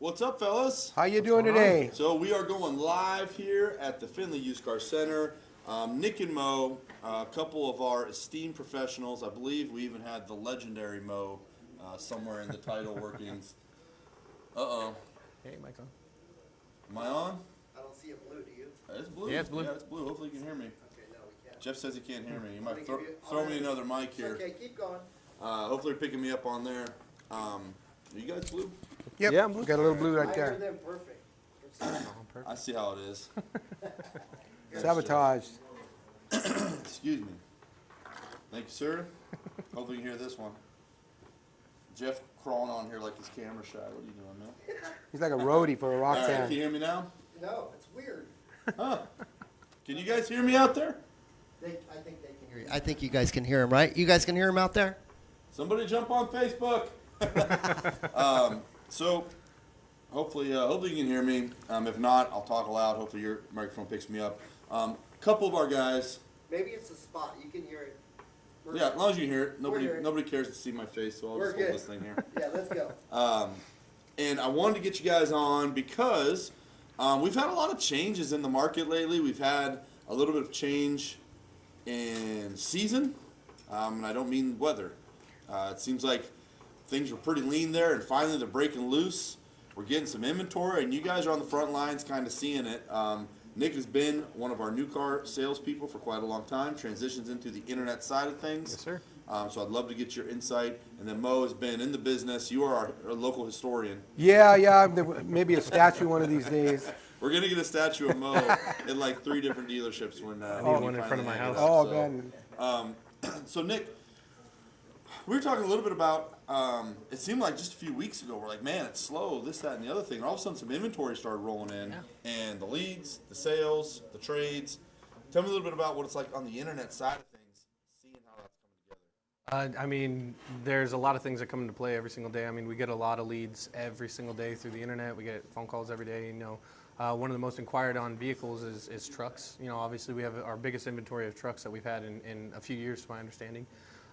What's up, fellas? How you doing today? So we are going live here at the Findlay Used Car Center. Nick and Mo, a couple of our esteemed professionals. I believe we even had the legendary Mo somewhere in the title workings. Uh-oh. Hey, mic's on. Am I on? I don't see a blue, do you? It's blue. Yeah, it's blue. Yeah, it's blue. Hopefully you can hear me. Okay, no, we can't. Jeff says he can't hear me. You might Let me throw, give you- throw me another mic It's here. okay, keep going. Hopefully you're picking me up on there. Are you guys blue? Yep, Yeah, I'm blue. got a little blue right I hear there. them perfect. I see how it is. Sabotaged. Excuse me. Thank you, sir. Hopefully you can hear this one. Jeff crawling on here like he's camera shy. What are you doing, man? He's like a roadie for a rock All right, can band. you hear me now? No, it's weird. Huh? Can you guys hear me out there? I think they can hear you. I think you guys can hear him, right? You guys can hear him out there? Somebody jump on Facebook. So hopefully you can hear me. If not, I'll talk aloud. Hopefully your microphone picks me up. Couple of our guys. Maybe it's a spot. You can hear it. Yeah, as long as you hear it. We're hearing. Nobody cares to see my face, so I'll We're just hold good. this thing here. Yeah, let's go. And I wanted to get you guys on because we've had a lot of changes in the market lately. We've had a little bit of change in season, and I don't mean weather. It seems like things were pretty lean there, and finally they're breaking loose. We're getting some inventory, and you guys are on the front lines kind of seeing it. Nick has been one of our new car salespeople for quite a long time, transitions into the internet side of things. Yes, sir. So I'd love to get your insight. And then Mo has been in the business. You are our local historian. Yeah, maybe a statue one of these days. We're going to get a statue of Mo at like 3 different dealerships when one in front of my house. Oh, so, man. So Nick, we were talking a little bit about, it seemed like just a few weeks ago, we're like, man, it's slow, this, that, and the other thing. And all of a sudden some inventory started rolling in. Yeah. And the leads, the sales, the trades. Tell me a little bit about what it's like on the internet side of things, seeing how that's coming together. I mean, there's a lot of things that come into play every single day. I mean, we get a lot of leads every single day through the internet. We get phone calls every day. You know, one of the most inquired on vehicles is trucks. You know, obviously we have our biggest inventory of trucks that we've had in a few years, to my understanding.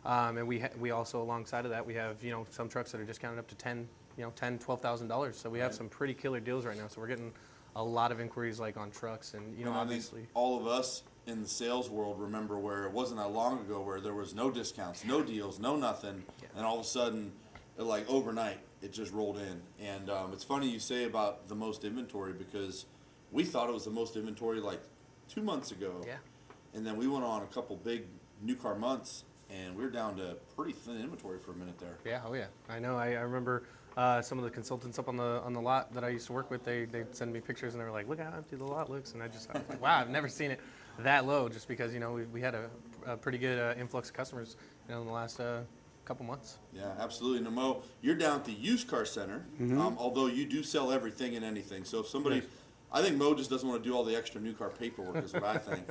And we also, alongside of that, we have, you know, some trucks that are discounted up to $12,000. So we have some pretty killer deals right now. So we're getting a lot of inquiries like on trucks, and you know, And I obviously think all of us in the sales world remember where it wasn't that long ago where there was no discounts, no deals, no nothing, and all of a sudden, like overnight, it just rolled in. And it's funny you say about the most inventory because we thought it was the most inventory like 2 months ago. Yeah. And then we went on a couple big new car months, and we were down to pretty thin inventory for a minute there. Yeah, oh yeah. I know. I remember some of the consultants up on the lot that I used to work with. They'd send me pictures, and they were like, "Look how empty the lot looks." And I was like, "Wow, I've never seen it that low." Just because, you know, we had a pretty good influx of customers, you know, in the last couple months. Yeah, absolutely. Now, Mo, you're down at the used car center, although you do sell everything and anything. So if somebody, Yes. I think Mo just doesn't want to do all the extra new car paperwork is what I think.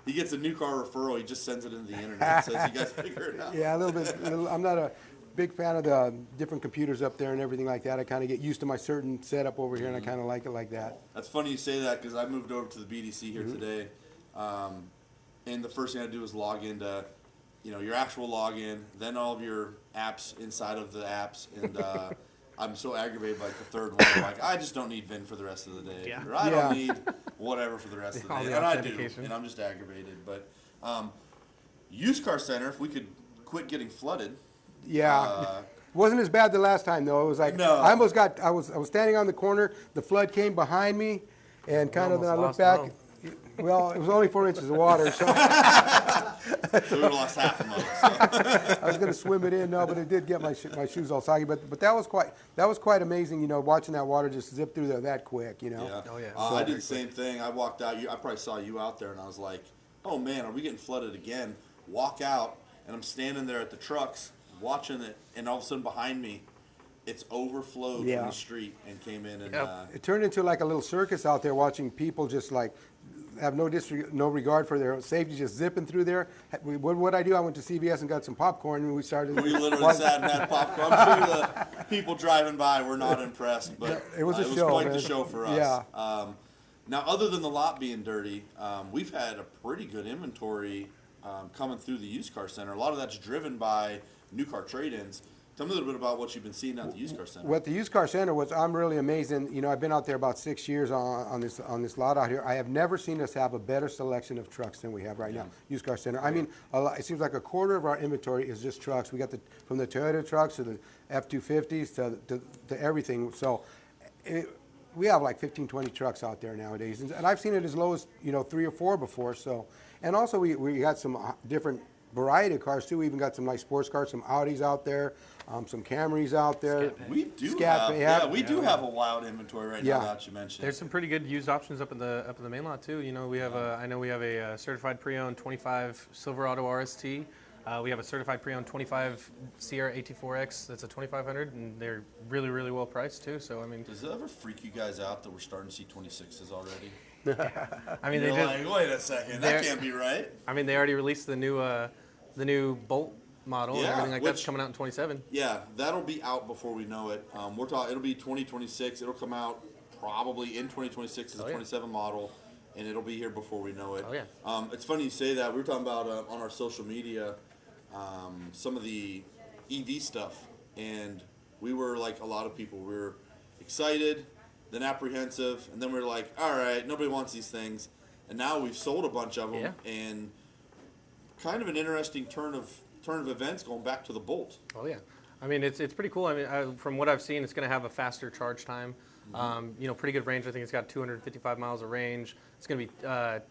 He gets a new car referral, he just sends it into the internet, says you guys figure it out. Yeah, a little bit. I'm not a big fan of the different computers up there and everything like that. I kind of get used to my certain setup over here, and I kind of like it like that. That's funny you say that because I moved over to the BDC here today, and the first thing I do is log into, you know, your actual login, then all of your apps inside of the apps, and I'm so aggravated by the third one. I'm like, I just don't need VIN for the rest of the day, Yeah. or I Yeah. don't need whatever for the rest of the All day, the and I do, authentication. and I'm just aggravated. But used car center, if we could quit getting flooded. Yeah. Wasn't as bad the last time though. It was like No. I almost got. I was standing on the corner. The flood came behind me, and kind of then I almost looked lost back. Well, it was only 4 inches of water, so So we would've lost half a month. So. I was going to swim it in. No, but it did get my shoes all soggy. But that was quite amazing. You know, watching that water just zip through there that quick. You know. Yeah. Oh, yeah. I did the same thing. I walked out. I probably saw you out there, and I was like, "Oh man, are we getting flooded again?" Walk out, and I'm standing there at the trucks watching it, and all of a sudden behind me, it's overflowed Yeah. from the street and came in and. Yep. It turned into like a little circus out there, watching people just like have no regard for their safety, just zipping through there. What I do? I went to CVS and got some popcorn, and we started. We literally sat and had popcorn. I'm sure the people driving by were not impressed, but It was a it was show, quite the man. show for us. Yeah. Now, other than the lot being dirty, we've had a pretty good inventory coming through the used car center. A lot of that's driven by new car trade-ins. Tell me a little bit about what you've been seeing at the used car center. What the used car center was, I'm really amazed. And, you know, I've been out there about 6 years on this lot out here. I have never seen us have a better selection of trucks than we have right now. Used car center. I mean, it seems like a quarter of our inventory is just trucks. We got from the Toyota trucks to the F-250s to everything. So we have like 15, 20 trucks out there nowadays, and I've seen it as low as 3 or 4 before. So, and also we got some different variety of cars too. We even got some nice sports cars, some Audis out there. Some Camrys out there. We do Scat have, Bay, have a wild inventory right now that you mentioned. There's some pretty good used options up in the main lot too. You know, we have I know we have a certified pre-owned 25 Silverado RST. We have a certified pre-owned 25 Sierra AT4X. That's a 2500, and they're really, really well priced too. So I mean, does it ever freak you guys out that we're starting to see 26s already? I mean, You're like, wait a second, that can't be right. I mean, they already released the new Bolt model and everything like that's coming out in 27. Yeah, that'll be out before we know it. We're talking. It'll be 2026. It'll come out probably in 2026 as a 27 model, and it'll be here before we know it. Oh yeah. It's funny you say that. We were talking about on our social media some of the EV stuff, and we were like a lot of people. We were excited, then apprehensive, and then we were like, all right, nobody wants these things, and now we've sold a bunch of them, and kind of an interesting turn of events going back to the Bolt. Oh yeah, I mean it's pretty cool. I mean from what I've seen, it's going to have a faster charge time. You know, pretty good range. I think it's got 255 miles of range. It's going to be 10%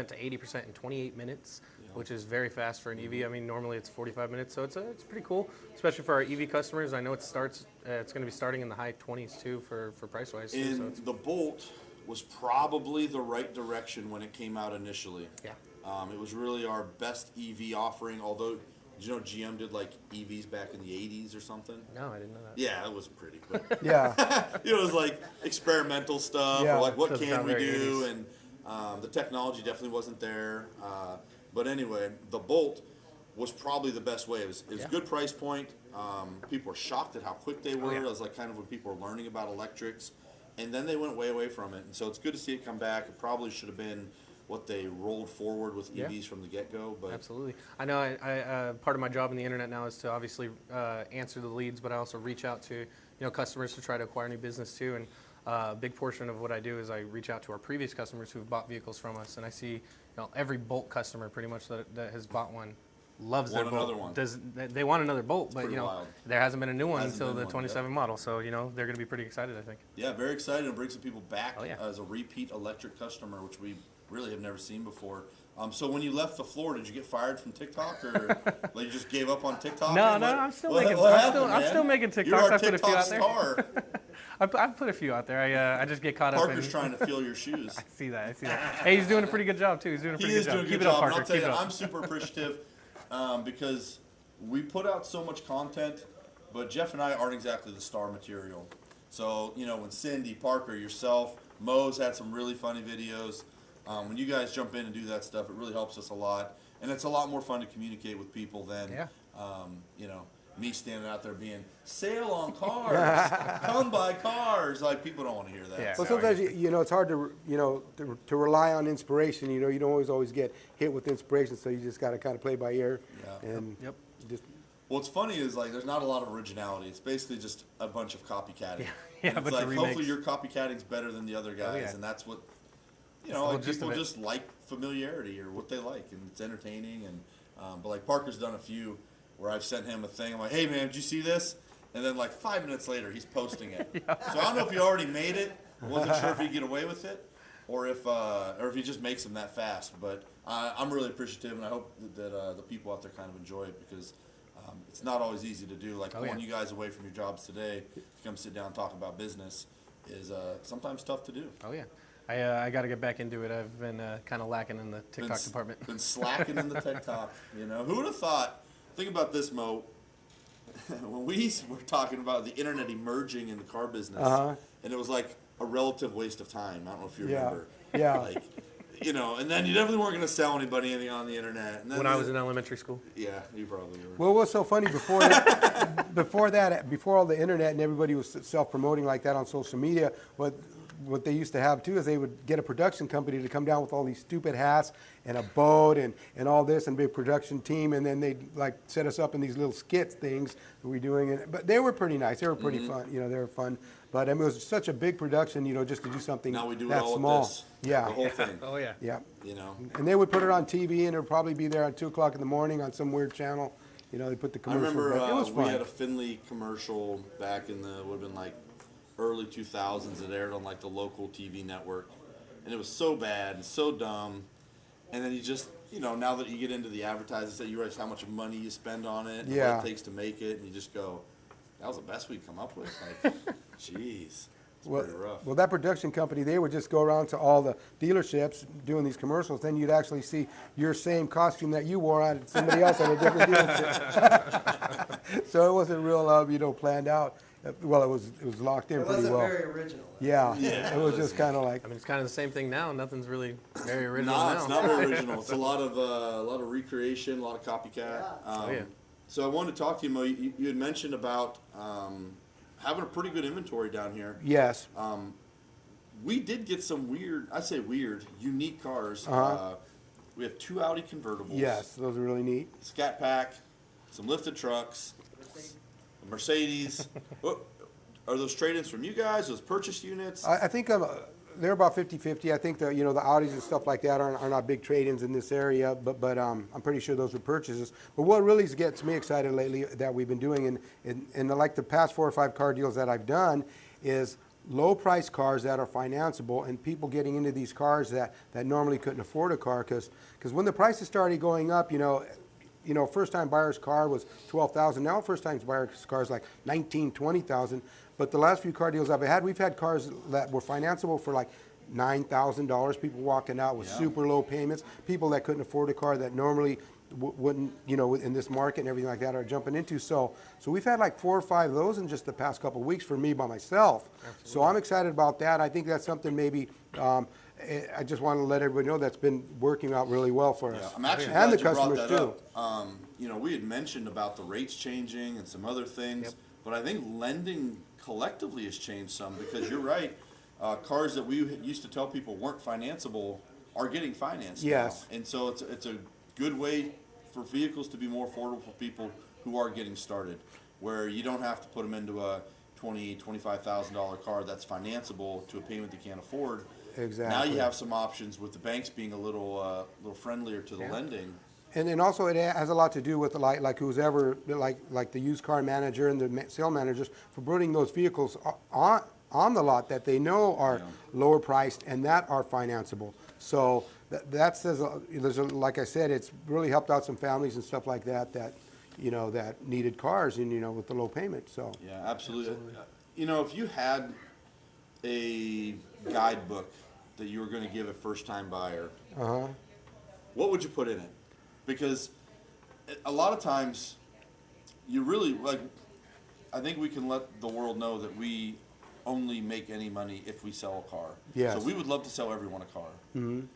to 80% in 28 minutes, which is very fast for an EV. I mean normally it's 45 minutes, so it's pretty cool, especially for our EV customers. I know it starts. It's going to be starting in the high 20s too for price wise. And the Bolt was probably the right direction when it came out initially. Yeah. It was really our best EV offering, although. Did you know GM did like EVs back in the 80s or something? No, I didn't know that. Yeah, it wasn't pretty. But Yeah. it was like experimental stuff, Yeah. or like what Doesn't can sound we very do, 80s. and the technology definitely wasn't there. But anyway, the Bolt was probably the best way. It was good price point. People were shocked at how quick they were. It was like kind of when people were learning about electrics, and then they went way away from it. And so it's good to see it come back. It probably should have been what they rolled forward with EVs from the get-go. But Absolutely. I know I part of my job in the internet now is to obviously answer the leads, but I also reach out to customers to try to acquire new business too. And a big portion of what I do is I reach out to our previous customers who've bought vehicles from us, and I see every Bolt customer pretty much that has bought one loves their another Bolt. one. They want another Bolt, but pretty wild. there hasn't been a new one Hasn't until been the one, 27 model. So they're going to be pretty excited, I think. yeah, very excited to bring some people back Oh, yeah. as a repeat electric customer, which we really have never seen before. So when you left the floor, did you get fired from TikTok, or like you just gave up on TikTok? No, And I'm still what making. happened, I'm man? still making TikToks. You're our I put a few TikTok out there. star. I put a few out there. I just get caught up Parker's in. trying to fill your shoes. I see that. Hey, he's doing a pretty good job too. He's doing a He pretty is good doing job. a good Keep it up, job. And Parker. I'll tell Keep you, it up. I'm super appreciative because we put out so much content, but Jeff and I aren't exactly the star material. So, when Cindy, Parker, yourself, Mo's had some really funny videos. When you guys jump in and do that stuff, it really helps us a lot. And it's a lot more fun to communicate with people than, me standing out there being, sale on cars, come buy cars. Like, people don't want to hear that. Yeah. Well, Sorry. sometimes it's hard to rely on inspiration. You don't always get hit with inspiration, so you just got to kind of play by ear. Yeah. And Yep. just What's funny is, like, there's not a lot of originality. It's basically just a bunch of copycatting. Yeah, And a it's bunch like, of hopefully remakes. your copycatting's better than the other guys, yeah. and that's what, the whole like, gist of people it. just like familiarity or what they like, and it's entertaining. And but like Parker's done a few where I've sent him a thing. I'm like, hey man, did you see this? And then like 5 minutes later, he's posting it. So I don't know if he already made it. I wasn't sure if he'd get away with it, or if he just makes them that fast. But I'm really appreciative, and I hope that the people out there kind of enjoy it, because it's not always easy to do. Like pulling you guys away from your jobs today to come sit down and talk about business is sometimes tough to do. Oh yeah. I got to get back into it. I've been kind of lacking in the TikTok department. Been slacking in the TikTok. Who would have thought? Think about this, Mo. When we were talking about the internet emerging in the car business, and it was like a relative waste of time. I don't know if you remember. Yeah. Like, and then you definitely weren't going to sell anybody anything on the internet. And then When I was in elementary school. yeah, you probably were. Well, what's so funny before that, before all the internet and everybody was self-promoting like that on social media, but what they used to have too is they would get a production company to come down with all these stupid hats and a boat and all this and big production team, and then they'd like set us up in these little skits things that we're doing. But they were pretty nice. They were pretty fun. You know, they were fun. But I mean, it was such a big production, you know, just to do something Now we do it that all small. with this. Yeah. The whole thing. Oh yeah. Yeah. You know. And they would put it on TV, and it would probably be there at 2 o'clock in the morning on some weird channel. You know, they put the I commercial. remember it was we fun. had a Findlay commercial back in the, would have been like early 2000s. It aired on like the local TV network. And it was so bad and so dumb. And then you just, you know, now that you get into the advertising, that you realize how much money you spend on it and Yeah. what it takes to make it. And you just go, that was the best we come up with. Like, jeez. It's pretty rough. Well, that production company, they would just go around to all the dealerships doing these commercials. Then you'd actually see your same costume that you wore on somebody else at a different dealership. So it wasn't real, you know, planned out. Well, it was locked in It pretty wasn't well. very original. Yeah, Yeah, it was just kind of like, I mean, it's kind of the same thing now. Nothing's really very original No, now. it's not very original. It's a lot of recreation, a lot of copycat. Oh, yeah. So I wanted to talk to you, Mo. You had mentioned about having a pretty good inventory down here. yes. We did get some weird, I say weird, unique cars. We have 2 Audi convertibles. Yes, those are really neat. Scat Pack, some lifted trucks, a Mercedes. What, are those trade-ins from you guys? Those purchased units? I think they're about 50-50. I think you know, the Audis and stuff like that are not big trade-ins in this area, but I'm pretty sure those were purchases. But what really gets me excited lately that we've been doing in like the past 4 or 5 car deals that I've done is low-price cars that are financeable and people getting into these cars that normally couldn't afford a car because when the prices started going up, you know, first-time buyer's car was $12,000. Now first-time buyer's car is like $19,000, $20,000. But the last few car deals I've had, we've had cars that were financeable for like $9,000. People walking out with super low payments. People that couldn't afford a car that normally wouldn't, you know, in this market and everything like that are jumping into. So we've had like 4 or 5 of those in just the past couple of weeks for me by myself. Absolutely. So I'm excited about that. I think that's something maybe. I just want to let everybody know that's been working out really well for us. I'm actually and the glad you brought customers that too. up. You know, we had mentioned about the rates changing and some other things, but I think lending collectively has changed some because you're right. Cars that we used to tell people weren't financeable are getting financed Yes. now. And so it's a good way for vehicles to be more affordable for people who are getting started, where you don't have to put them into a $25,000 car that's financeable to a payment they can't afford. Exactly. Now you have some options with the banks being a little friendlier to the lending. And also it has a lot to do with like who's ever like the used car manager and the sale managers for putting those vehicles on the lot that they know are lower priced and that are financeable. So that says like I said, it's really helped out some families and stuff like that you know that needed cars and you know with the low payment. So Yeah, absolutely. You know, if you had a guidebook that you were going to give a first-time buyer, what would you put in it? Because a lot of times, you really, like, I think we can let the world know that we only make any money if we sell a car. Yes. So we would love to sell everyone a car. Mm-hmm.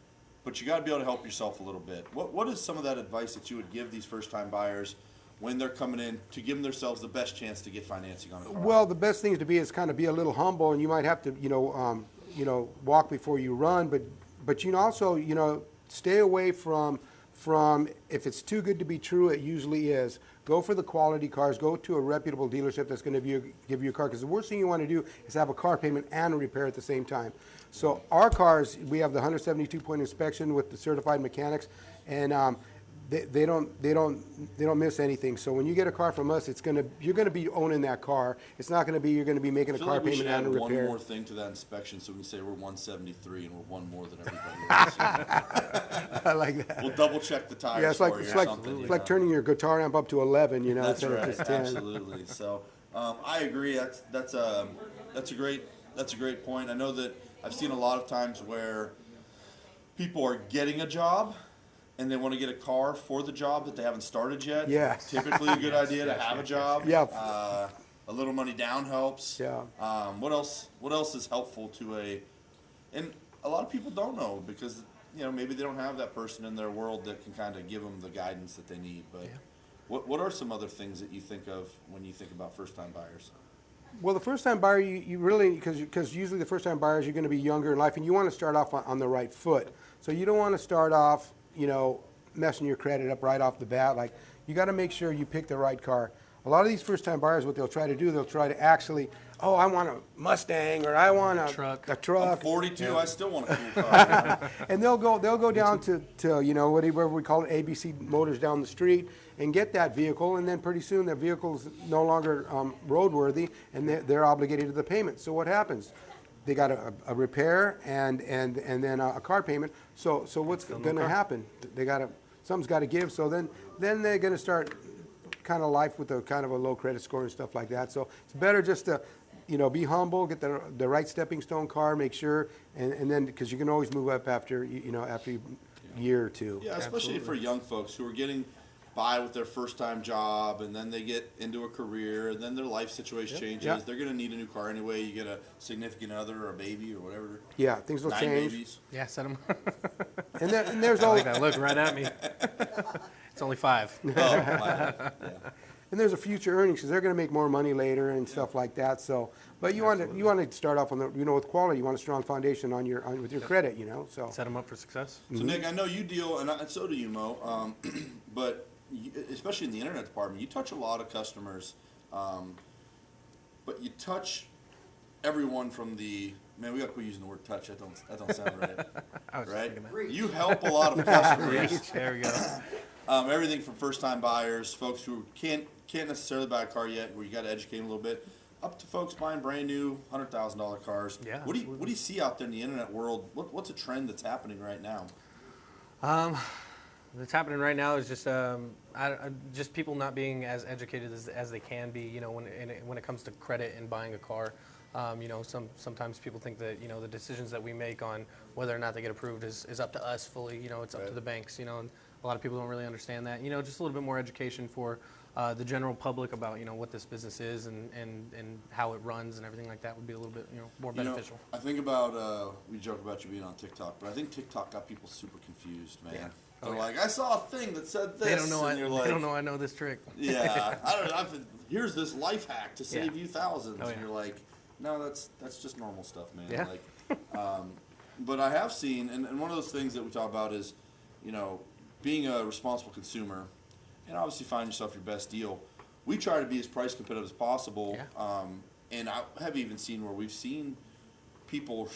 But you got to be able to help yourself a little bit. What is some of that advice that you would give these first-time buyers when they're coming in to give themselves the best chance to get financing on a car? well, the best thing to be is kind of be a little humble, and you might have to you know walk before you run, but you know also you know stay away from if it's too good to be true, it usually is. Go for the quality cars. Go to a reputable dealership that's going to give you a car. Because the worst thing you want to do is have a car payment and a repair at the same time. So our cars, we have the 172-point inspection with the certified mechanics, and they don't miss anything. So when you get a car from us, you're gonna be owning that car. It's not gonna be you're gonna be making I a feel car like we payment should add and a one repair. more thing to that inspection so we can say we're 173 and we're one more than everybody else. I like that. We'll double check the tires Yeah, it's for like you it's or like something. it's you like know. turning your guitar amp up to 11, you know, That's instead right. of just 10. Absolutely. So I agree. That's a great point. I know that I've seen a lot of times where people are getting a job and they want to get a car for the job that they haven't started yet. Yes. Typically a good idea to have a job. Yeah. A little money down helps. Yeah. What else is helpful to and a lot of people don't know because, you know, maybe they don't have that person in their world that can kind of give them the guidance that they need. But what are some other things that you think of when you think about first-time buyers? Well, the first-time buyer, you really, because usually the first-time buyers, you're going to be younger in life, and you want to start off on the right foot. So you don't want to start off, messing your credit up right off the bat. Like, you got to make sure you pick the right car. A lot of these first-time buyers, what they'll try to do, they'll try to actually, oh, I want a Mustang, or I want a Truck. A I'm truck. 42. I still want a cool car. And they'll go down to whatever we call it, ABC Motors down the street, and get that vehicle, and then pretty soon the vehicle's no longer roadworthy, and they're obligated to the payment. So what happens? They got a repair and then a car payment. So what's going to happen? Something's got to give. So then they're going to start kind of life with a kind of a low credit score and stuff like that. So it's better just to be humble, get the right stepping stone car, make sure, and then, because you can always move up after after a year or two. Yeah, especially for young folks who are getting by with their first time job, and then they get into a career, and then their life situation changes. Yeah. They're going to need a new car anyway. You get a significant other or a baby or whatever. Yeah, things will 9 change. babies. Yeah, set them. And there's I all like that. Look right at me. It's only 5. Oh, yeah. and there's a future earnings, because they're going to make more money later and stuff like that. So, but you want to start off on the with quality. You want a strong foundation with your credit. So Set them up for success. So Nick, I know you deal, and so do you, Mo. But especially in the internet department, you touch a lot of customers. But you touch everyone from the man. We got to quit using the word touch. That don't sound right. I was just Right? thinking that. You help a lot of customers. There we go. Everything from first-time buyers, folks who can't necessarily buy a car yet, where you got to educate them a little bit, up to folks buying brand new $100,000 cars. Yeah, What do you see out there in the internet world? What's a trend that's happening right now? What's happening right now is just just people not being as educated as they can be. When it comes to credit and buying a car. Sometimes people think that the decisions that we make on whether or not they get approved is up to us fully. It's up to the banks. And a lot of people don't really understand that. Just a little bit more education for the general public about what this business is and how it runs and everything like that would be a little bit more beneficial. I think about we joke about you being on TikTok, but I think TikTok got people super confused, man. Yeah. They're like, I saw a thing that said this. They don't know. and you're like, They don't know I know this trick. Yeah, here's this life hack to save you thousands, Oh, yeah. and you're like, no, that's just normal stuff, man. Yeah. Like, but I have seen, and one of those things that we talk about is, being a responsible consumer, and obviously find yourself your best deal. We try to be as price competitive as possible, Yeah. and I have even seen where we've seen people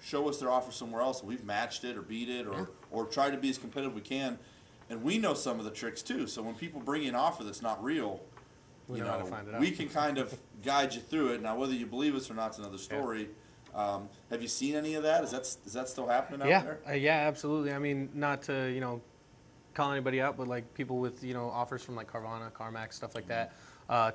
show us their offer somewhere else, and we've matched it or beat it or tried to be as competitive we can, and we know some of the tricks too. So when people bring you an offer that's not real, We know how to find it out. we can kind of guide you through it. Now, whether you believe us or not is another story. Have you seen any of that? Is that still happening out there? Yeah, absolutely. I mean, not to call anybody out, but like people with offers from like Carvana, CarMax, stuff like that,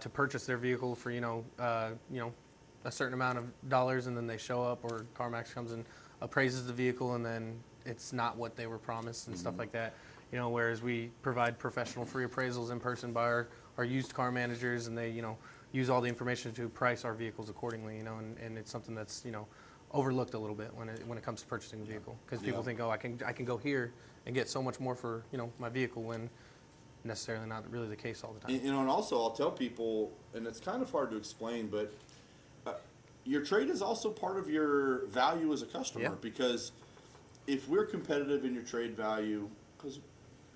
to purchase their vehicle for a certain amount of dollars, and then they show up, or CarMax comes and appraises the vehicle, and then it's not what they were promised and stuff like that. Whereas we provide professional free appraisals in person by our used car managers, and they use all the information to price our vehicles accordingly. And it's something that's overlooked a little bit when it comes to purchasing a vehicle, because people think, oh, I can go here and get so much more for my vehicle, when necessarily not really the case all the time. And also I'll tell people, and it's kind of hard to explain, but your trade is also part of your value as a customer, Yeah. because if we're competitive in your trade value, because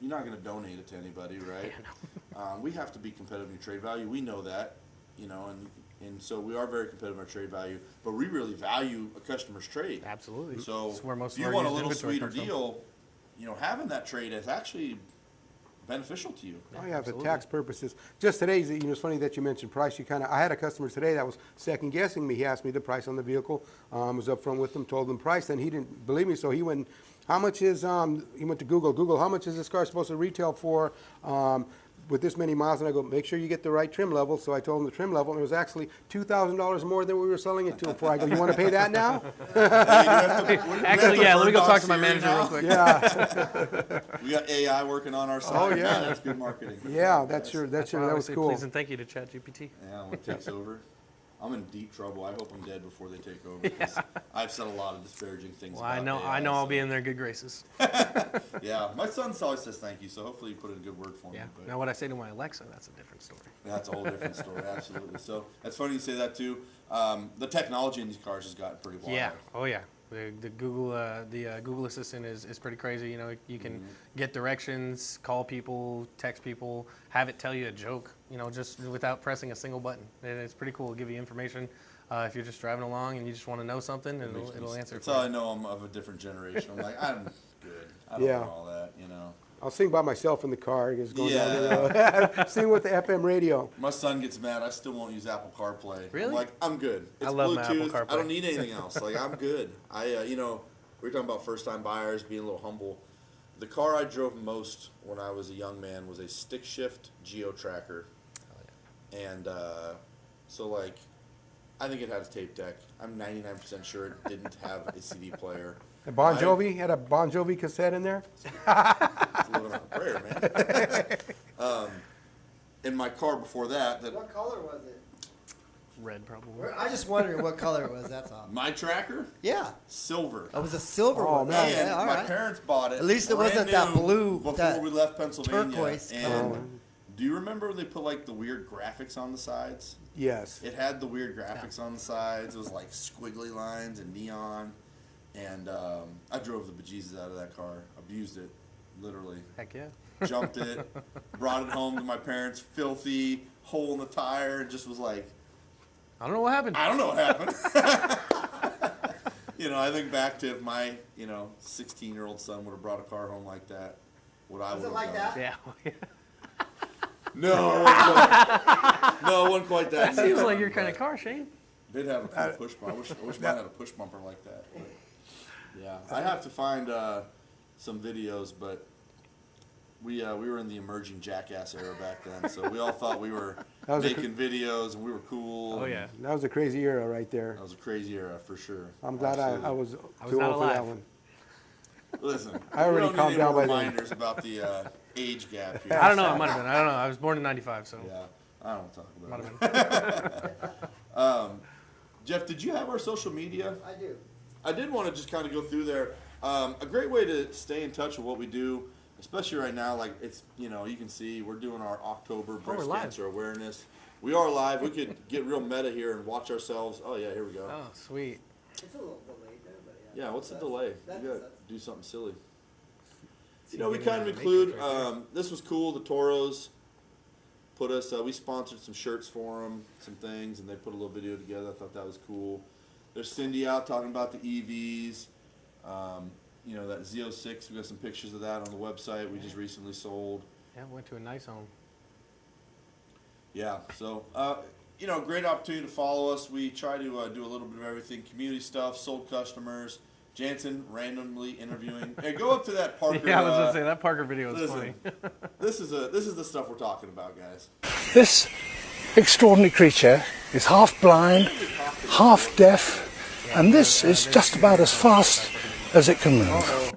you're not going to donate it to anybody, right? We have to be competitive in your trade value. We know that, and so we are very competitive in our trade value, but we really value a customer's trade. Absolutely. So It's where most if of you our want a used little inventory sweeter comes from. deal, having that trade is actually beneficial to you. Oh yeah, for Absolutely. tax purposes. Just today, it's funny that you mentioned price. I had a customer today that was second guessing me. He asked me the price on the vehicle. Was up front with him, told him price, and he didn't believe me. So he went, how much is? He went to Google. How much is this car supposed to retail for? With this many miles, and I go, make sure you get the right trim level. So I told him the trim level, and it was actually $2,000 more than we were selling it to him for. I go, you want to pay that now? Actually, yeah. Let me go talk to my manager real quick. Yeah, We got AI working on our side. Oh, yeah. That's good marketing. yeah, That's why I that always was say cool. please and thank you to ChatGPT. Yeah, when it takes over. I'm in deep trouble. I hope I'm dead before they take over. Because I've said a lot of disparaging things. Well, about I know I'll so. be in their good graces. Yeah, my son always says thank you, so hopefully you put in a good word for me. Yeah. But Now, what I say to my Alexa, that's a different story. that's a whole different story, absolutely. So that's funny you say that too. The technology in these cars has gotten pretty wild. Yeah. Oh yeah. The Google Assistant is pretty crazy. You know, you can get directions, call people, text people, have it tell you a joke. You know, just without pressing a single button. And it's pretty cool. It'll give you information. If you're just driving along and you just want to know something, it'll answer. That's how I know I'm of a different generation. I'm like, I'm good. I don't know all that, you know. I'll sing by myself in the car, just going down the Yeah. road. Sing with the FM radio. My son gets mad. I still won't use Apple CarPlay. Really? I'm like, I'm good. It's I love my Bluetooth. Apple CarPlay. I don't need anything else. Like, I'm good. We were talking about first-time buyers being a little humble. The car I drove most when I was a young man was a stick shift Geo Tracker. And so, like, I think it had a tape deck. I'm 99% sure it didn't have a CD player. And Bon Jovi had a Bon Jovi cassette in there. It's living on a prayer, man. In my car before that What color was it? Red probably. I just wondered what color it was. That's all. my tracker, Yeah. silver. It was a silver Oh, one. man. And Yeah, all my right. parents bought it. At least it brand wasn't that new blue, before that we left Pennsylvania. turquoise And color. do you remember when they put like the weird graphics on the sides? Yes. It had the weird graphics on the sides. It was like squiggly lines and neon. And I drove the bejesus out of that car. Abused it, literally. Heck yeah. Jumped it, brought it home to my parents, filthy, hole in the tire, and just was like, I don't know what happened. I don't know what happened. I think back to if my, 16-year-old son would have brought a car home like that, what I would have like done. that? Yeah. No, it wasn't quite, no, it wasn't quite that. Seems neat, like your kind of but car, Shane. Did have a cool push bumper. I wish mine had a push bumper like that. But yeah, I have to find some videos, but we were in the emerging jackass era back then, so we all thought we were That was a making videos and we were cool. Oh and yeah. That was a crazy era right there. that was a crazy era for sure. I'm glad Absolutely. I was was too not old for that alive. one. Listen, I already we don't calmed need any down more by then. reminders about the age gap here. I don't know. It might have been. I don't know. I was born in '95, so Yeah, I don't talk might about have it. been. Jeff, did you have our social media? I do. I did want to just kind of go through there. A great way to stay in touch with what we do, especially right now, like it's, you can see we're doing our October breast live. cancer awareness. We are live. We could get real meta here and watch ourselves. Oh, yeah, here we go. Oh, sweet. It's a little delayed there, but Yeah, what's the delay? That's- We got to that's- do something silly. See, We getting kind of out the include, matrix right there. this was cool, the Toros put us, we sponsored some shirts for them, some things, and they put a little video together. I thought that was cool. There's Cindy out talking about the EVs. That Z06, we got some pictures of that on the website we just recently sold. Yeah, went to a nice home. Yeah, so, great opportunity to follow us. We try to do a little bit of everything, community stuff, sold customers, Jansen randomly interviewing. Hey, go up to that Parker. Yeah, I was gonna say that Parker video was listen, funny. this is the stuff we're talking about, guys. This extraordinary creature is half blind, half deaf, and this is just about as fast as it can move.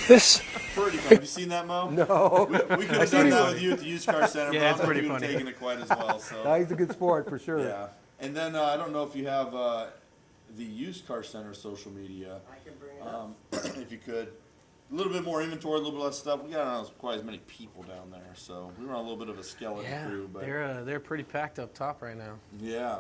This Pretty funny. Have you seen that, Mo? No. We could have done that with you at the used car center, Yeah, but it's I don't pretty think you'd have funny. taken it quite as well. No, So he's a good sport for sure. yeah, and then I don't know if you have the used car center social media. I can bring it up. If you could, a little bit more inventory, a little bit less stuff. We got not quite as many people down there, so we were on a little bit of a skeleton Yeah, crew. But they're pretty packed up top right now. yeah,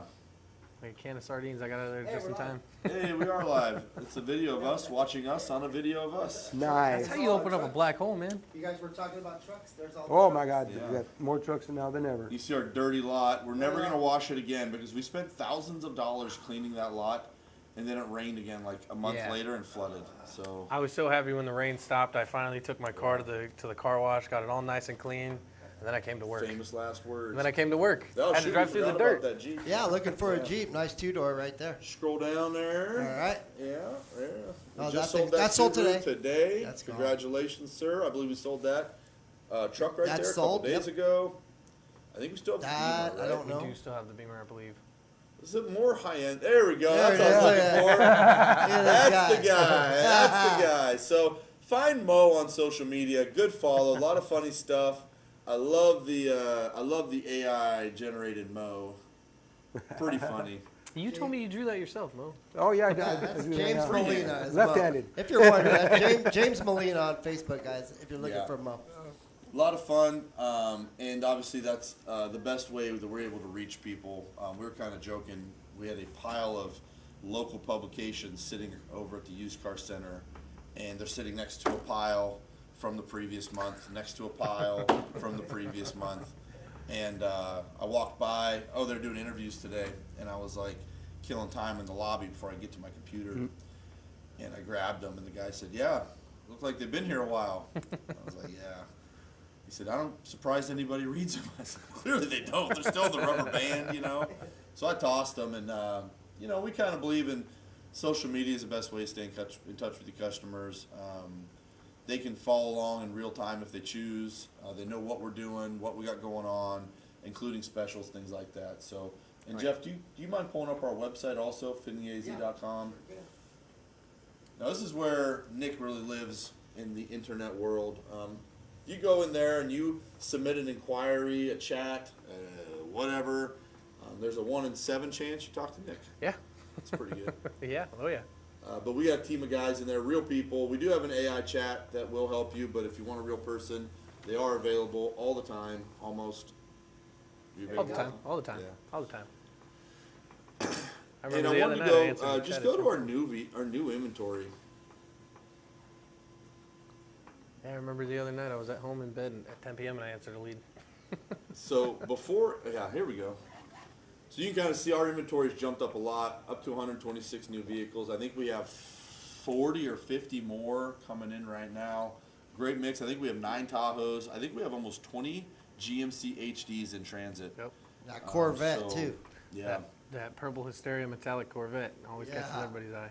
Like a can of sardines, I got out of there Hey, just in we're time. hey, we are live. It's a video of us watching us on a video of us. Nice. That's how you open up a black hole, man. You guys were talking about trucks. There's all. Oh my God, Yeah. we got more trucks now than ever. You see our dirty lot. We're never gonna wash it again because we spent thousands of dollars cleaning that lot, and then it rained again like a month Yeah. later and flooded. So I was so happy when the rain stopped. I finally took my car to the car wash, got it all nice and clean, and then I came to work. famous last words. And then I came to work. Oh, Had to shoot, drive we through the forgot about dirt. That Jeep. Yeah, looking for a Jeep. Nice two-door right there. Scroll down there. All right. Yeah, yeah. We Oh, just that sold thing- that's sold Subaru today. That's gone. Congratulations, sir. I believe we sold that truck right That's there a sold, couple days yep. ago. I think we still have the That, Beamer, I right? don't know. We do still have the Beamer, I believe. Is it more high end? There we go. There That's it what I is. was Look looking at for. Look at That's this the guy. That's the guy. So find Mo on social media. Good follow. A lot of funny stuff. I love the AI generated Mo. Pretty funny. You told me you drew that yourself, Mo. Oh yeah, That's James Molina. as Left-handed. well. If you're wondering, that's James Molina on Facebook, guys. If you're looking Yeah. for Mo. A lot of fun, and obviously that's the best way that we're able to reach people. We were kind of joking. We had a pile of local publications sitting over at the used car center, and they're sitting next to a pile from the previous month, next to a pile from the previous month. And I walked by, they're doing interviews today, and I was like killing time in the lobby before I get to my computer. And I grabbed them, and the guy said, "Yeah, look like they've been here a while." I was like, "Yeah." He said, "I'm surprised anybody reads them." I said, "Clearly they don't. They're still in the rubber band, you know." So I tossed them, and we kind of believe in social media is the best way to stay in touch with your customers. They can follow along in real time if they choose. They know what we're doing, what we got going on, including specials, things like that. So, and Jeff, do you mind pulling up our website also, findlayaz.com? Now this is where Nick really lives in the internet world. You go in there and you submit an inquiry, a chat, whatever. There's a 1 in 7 chance you talk to Nick. Yeah. That's pretty good. Yeah. Oh yeah. But we got a team of guys in there, real people. We do have an AI chat that will help you, but if you want a real person, they are available all the time, almost. All the time. All the time. Yeah. All the time. I And remember I the other wanted night to I go, answered the just chat go at to our new inventory. Yeah, I remember the other night I was at home in bed at 10 p.m. and I answered a lead. So here we go. So you can kind of see our inventory's jumped up a lot, up to 126 new vehicles. I think we have 40 or 50 more coming in right now. Great mix. I think we have 9 Tahoes. I think we have almost 20 GMC HDs in transit. Yep. That Corvette, so- too. Yeah. That purple Hysteria metallic Corvette always catches Yeah. everybody's eye.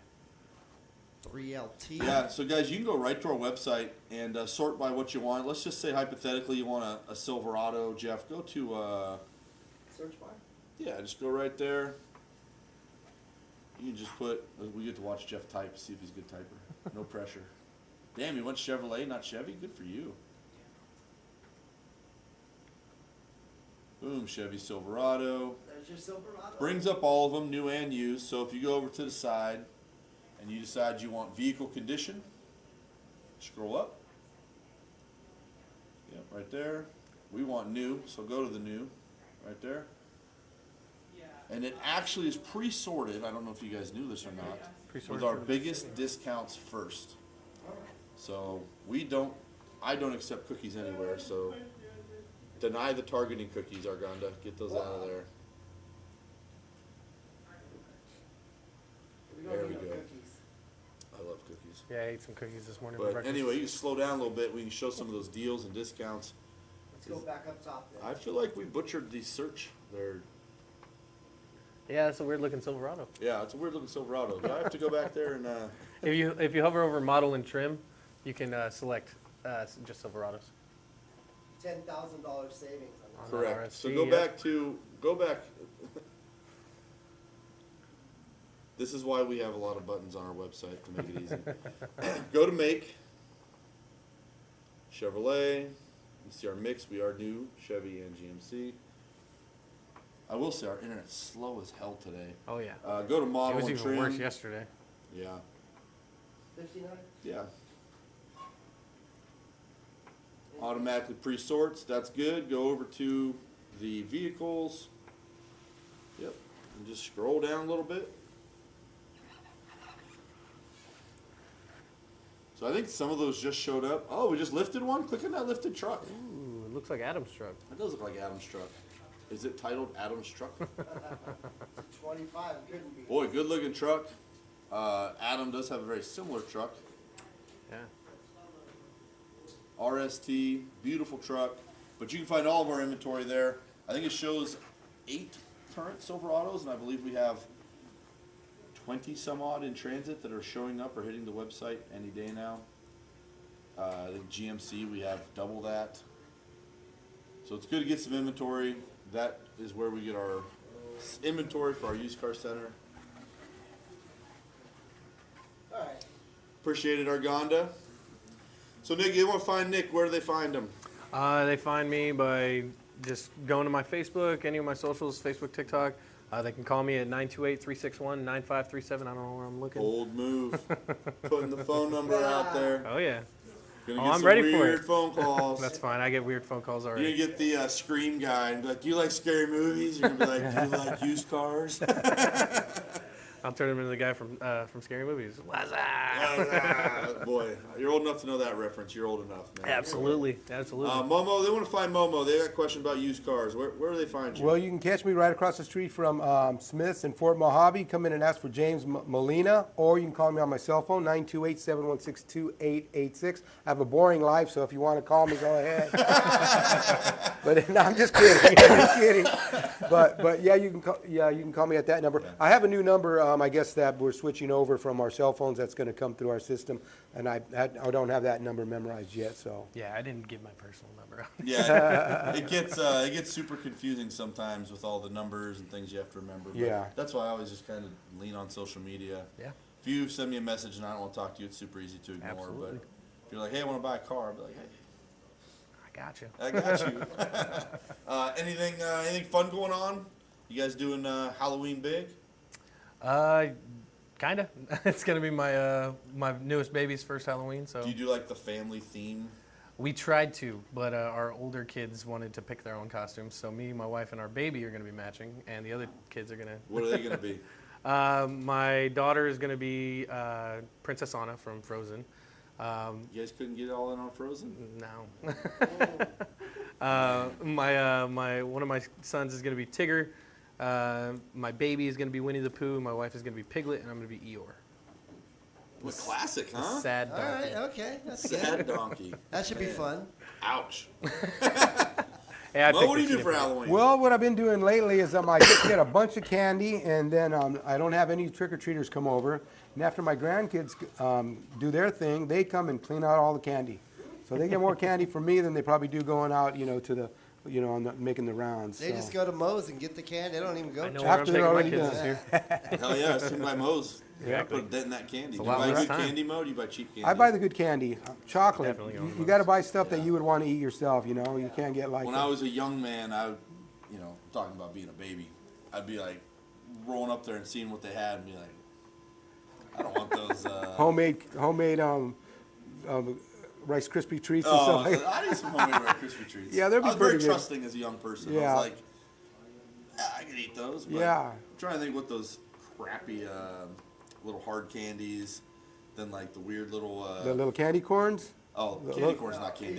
3LT. Yeah, so guys, you can go right to our website and sort by what you want. Let's just say hypothetically you want a Silverado, Jeff. Go to Search bar. yeah, just go right there. You can just put. We get to watch Jeff type, see if he's a good typer. No pressure. Damn, you went Chevrolet, not Chevy. Good for you. Boom, Chevy Silverado. There's your Silverado. Brings up all of them, new and used. So if you go over to the side and you decide you want vehicle condition, scroll up. Yep, right there. We want new, so go to the new, right there. And it actually is pre-sorted. I don't know if you guys knew this or not. Pre-sorted With our for the biggest discounts first. So I don't accept cookies anywhere. So deny the targeting cookies, Arganda. Get those out of there. There we go. I love cookies. Yeah, I ate some cookies this morning for But breakfast. anyway, you can slow down a little bit. We can show some of those deals and discounts. Let's go back up top there. I feel like we butchered the search there. Yeah, that's a weird looking Silverado. Yeah, it's a weird looking Silverado. Do I have to go back there and If you hover over model and trim, you can select just Silverados. $10,000 savings on that. correct. So RSC, go back. This is why we have a lot of buttons on our website to make it easy. Go to make Chevrolet. You see our mix. We are new Chevy and GMC. I will say our internet's slow as hell today. Oh yeah. Go to It model was and even trim. worse yesterday. Yeah, 59? yeah. Automatically pre-sorts. That's good. Go over to the vehicles. Yep. And just scroll down a little bit. So I think some of those just showed up. Oh, we just lifted one? Click on that lifted truck. Ooh, it looks like Adam's truck. That does look like Adam's truck. Is it titled Adam's truck? 25, couldn't be. Boy, good looking truck. Adam does have a very similar truck. Yeah. RST, beautiful truck. But you can find all of our inventory there. I think it shows 8 current Silverados, and I believe we have 20 some odd in transit that are showing up or hitting the website any day now. I think GMC, we have double that. So it's good to get some inventory. That is where we get our inventory for our used car center. All right. Appreciate it, Arganda. So Nick, you want to find Nick, where do they find him? They find me by just going to my Facebook, any of my socials, Facebook, TikTok. They can call me at 928-361-9537. I don't know where I'm looking. Bold move. Putting the phone number out there. Oh, yeah. Gonna Oh, get I'm some ready for weird it. phone calls. That's fine. I get weird phone calls You're already. gonna get the Scream guy and be like, "Do you like scary movies?" You're gonna be like, "Do you like used cars?" I'll turn him into the guy from Scary Movies. Boy, you're old enough to know that reference. You're old enough, man. Absolutely. Absolutely. Momo, they want to find Momo. They got a question about used cars. Where do they find you? Well, you can catch me right across the street from Smith's in Fort Mojave. Come in and ask for James Molina, or you can call me on my cell phone, 928-716-2886. I have a boring life, so if you want to call me, go ahead. But no, I'm just kidding. I'm just kidding. But yeah, you can call me at that number. I have a new number. I guess that we're switching over from our cell phones. That's going to come through our system, and I don't have that number memorized yet. So yeah, I didn't give my personal number out. Yeah, it gets super confusing sometimes with all the numbers and things you have to remember. But Yeah. that's why I always just kind of lean on social media. Yeah. If you send me a message and I don't want to talk to you, it's super easy to ignore. Absolutely. But if you're like, "Hey, I want to buy a car," I'll be like, "Hey, I got you. I got you." Anything fun going on? You guys doing Halloween big? Kinda. It's gonna be my my newest baby's first Halloween, so Do you do like the family theme? we tried to, but our older kids wanted to pick their own costumes. So me, my wife, and our baby are gonna be matching, and the other kids are gonna. What are they gonna be? My daughter is gonna be Princess Anna from Frozen. You guys couldn't get all in on Frozen? No. One of my sons is gonna be Tigger. My baby is gonna be Winnie the Pooh. My wife is gonna be Piglet, and I'm gonna be Eeyore. What classic, huh? Sad All donkey. right, okay, that's good. Sad donkey. That should be fun. Ouch. Hey, I Well, picked what do you the do for different- Halloween? well, what I've been doing lately is I just get a bunch of candy, and then I don't have any trick-or-treaters come over. And after my grandkids do their thing, they come and clean out all the candy. So they get more candy from me than they probably do going out, to the, making the rounds. They so. just go to Moe's and get the candy. They don't even go. I know to where I'm After taking they're my already kids done. this year. Hell yeah, it's in my Moe's. Exactly. Put a dent in that candy. It's a Do you lot buy less good time. candy mode? Do you buy cheap candy? I buy the good candy, chocolate. Definitely going You Moe's. got to buy stuff that you would want to eat yourself. You can't get like. When I was a young man, I would, talking about being a baby, I'd be like rolling up there and seeing what they had and be like, I don't want those. homemade Rice Krispie treats and Oh, stuff like that. I need some homemade Rice Krispie treats. Yeah, they'd be I was very pretty good. trusting as a young person. I Yeah. was like, I could eat those. But Yeah. I'm trying to think what those crappy little hard candies, then like the weird little. The little candy corns. Candy corn's not candy.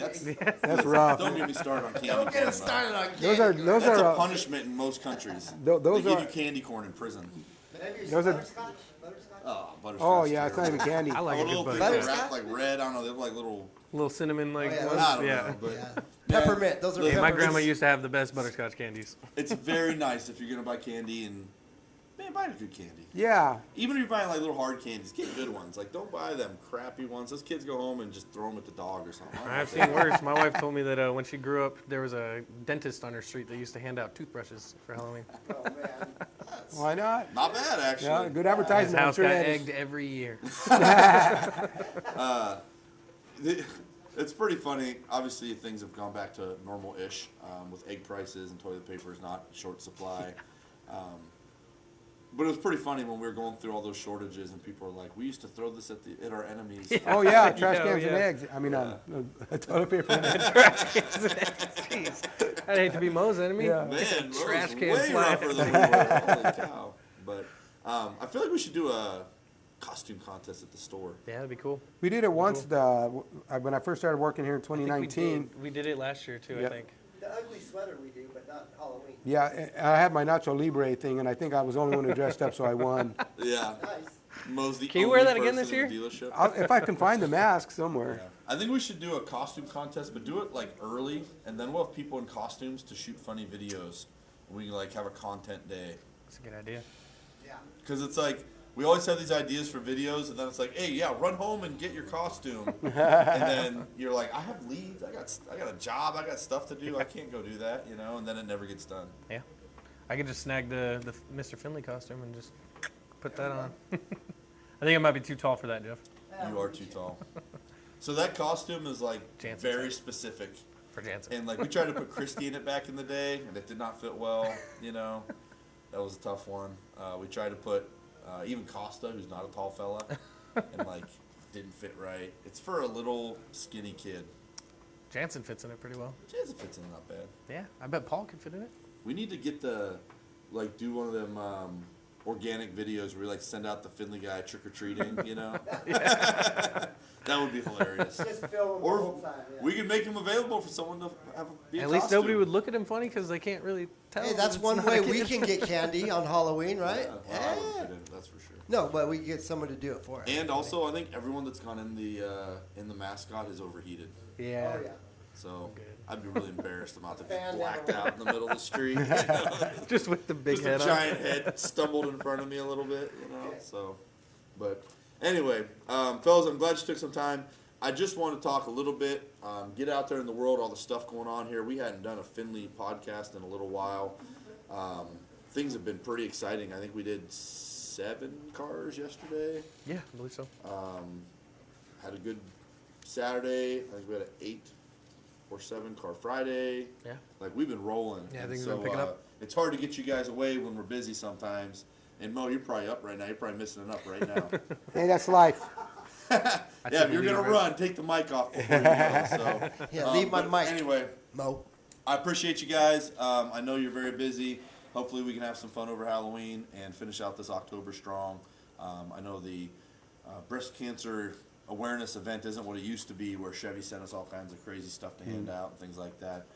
That's rough. Don't get me started on candy corn. Don't get him though. started on candy. Those are That's those a are punishment in most countries. those they give are- you candy corn in prison. those are. Oh, butterscotch. Oh yeah, it's not even candy. I like Oh, a good little things butterscotch. that wrap like red. I don't know. They look like little. Little cinnamon like yeah, ones. I don't Yeah. know, but Yeah. Peppermint. Those are Look, Hey, my peppermint. grandma used to have the best butterscotch candies. it's very nice if you're gonna buy candy and buy a good candy. Yeah. Even if you're buying like little hard candies, get good ones. Like don't buy them crappy ones. Those kids go home and just throw them at the dog or something. I've seen worse. My wife told me that when she grew up, there was a dentist on her street that used to hand out toothbrushes for Halloween. Why not? Not bad actually. Yeah, good His advertisement. I'm house sure got that is. egged every year. It's pretty funny. Obviously, things have gone back to normal-ish with egg prices and toilet paper is not short supply. But it was pretty funny when we were going through all those shortages and people were like, "We used to throw this at our enemies." Oh yeah, trash cans yeah. and eggs. I mean, toilet paper. And eggs. Jeez. I'd hate to be Mo's enemy. Yeah. Man, Trash those can way fly. rougher than we were. Holy cow! But I feel like we should do a costume contest at the store. Yeah, that'd be cool. We did it once when I first started working here in I think 2019. we did it last year too. Yeah. I think. The ugly sweater we do, but not Halloween. Yeah, I had my Nacho Libre thing, and I think I was the only one who dressed up, so I won. Yeah, Nice. Mo's the Can you only wear that again person this in the dealership. If I can find the mask somewhere. I think we should do a costume contest, but do it like early, and then we'll have people in costumes to shoot funny videos. We can like have a content day, That's a good idea. Yeah. because it's like we always have these ideas for videos, and then it's like, hey, yeah, run home and get your costume, and then you're like, I have leads, I got a job, I got stuff to do, I can't go do that, and then it never gets done. Yeah. I could just snag the Mr. Findlay costume and just put that on. I think I might be too tall for that, Jeff. You are too tall. So that costume is like Jansen's very height. specific. For Jansen. And like we tried to put Christy in it back in the day, and it did not fit well, That was a tough one. We tried to put even Costa, who's not a tall fella, and like didn't fit right. It's for a little skinny kid. Jansen fits in it pretty well. Jansen fits in it not bad. Yeah, I bet Paul could fit in it. We need to get do one of them organic videos where we like send out the Findlay guy trick or treating, you know? That would be hilarious. Just film Or we could make him available for someone to be a At least costume. nobody would look at him funny because they can't really tell. Hey, that that's it's one not way a we kid. can get candy on Halloween, right? Yeah, well, I wouldn't fit in, that's for sure. No, but we can get someone to do it for us. And also, I think everyone that's gone in the mascot is overheated. Yeah. Oh, yeah. So I'd be really embarrassed about to be Fan blacked never out in the middle of the street. Just with the big Just head a on. giant head stumbled in front of me a little bit, you know. So, but anyway, fellas, I'm glad you took some time. I just want to talk a little bit. Get out there in the world, all the stuff going on here. We hadn't done a Findlay podcast in a little while. Things have been pretty exciting. I think we did 7 cars yesterday. Yeah, I believe so. Had a good Saturday. I think we had an 8 or 7 car Friday. Yeah. Like we've been rolling. Yeah, And things so, have been picking up. It's hard to get you guys away when we're busy sometimes. And Mo, you're probably up right now. You're probably missing it up right now. Hey, that's life. Yeah, if you're gonna run, take the mic off before you go. So Yeah, leave my but mic. Anyway, Mo. I appreciate you guys. I know you're very busy. Hopefully, we can have some fun over Halloween and finish out this October strong. I know the breast cancer awareness event isn't what it used to be, where Chevy sent us all kinds of crazy stuff to hand out and things like that.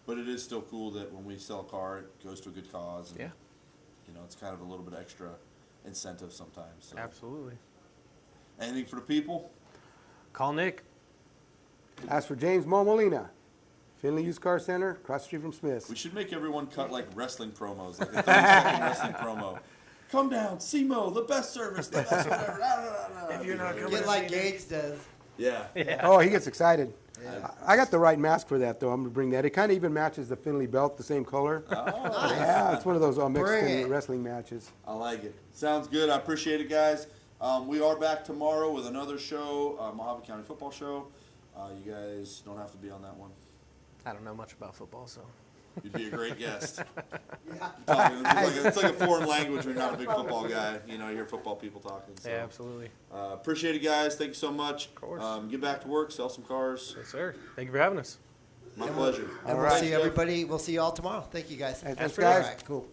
But it is still cool that when we sell a car, it goes to a good cause. And, Yeah. you know, it's kind of a little bit extra incentive sometimes. So. Absolutely. Anything for the people? Call Nick. As for James Mo Molina, Findlay Used Car Center, across the street from Smith's. We should make everyone cut like wrestling promos, like a 30-second wrestling promo. Come down, see Mo, the best service, the best whatever. If you're not Get like Gage does. Yeah. Oh, he gets excited. I got the right mask for that, though. I'm going to bring that. It kind of even matches the Findlay belt, the same color. Oh, Yeah, it's one of those Bring Mexican it. wrestling matches. I like it. Sounds good. I appreciate it, guys. We are back tomorrow with another show, Mojave County Football Show. You guys don't have to be on that one. I don't know much about football, so. You'd be a great guest. It's like a foreign language when you're not a big football guy. You know, you hear football people talking. So. Yeah, absolutely. Appreciate it, guys. Thank you so much. Of course. Get back to work, sell some cars. Yes, sir. Thank you for having us. My pleasure. And we'll see everybody. We'll see you all tomorrow. Thank you guys. Hey, thanks, for that. guys. All right, cool.